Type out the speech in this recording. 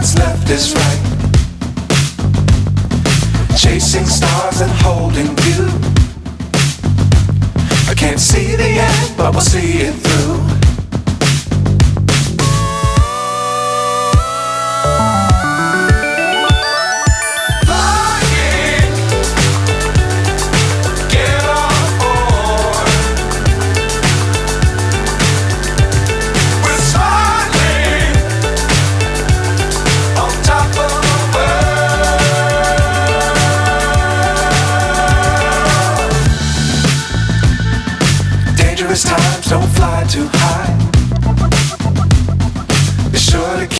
what's left is right. Chasing stars and holding you. I can't see the end, but we'll see it through. Times don't fly too high. Be sure to keep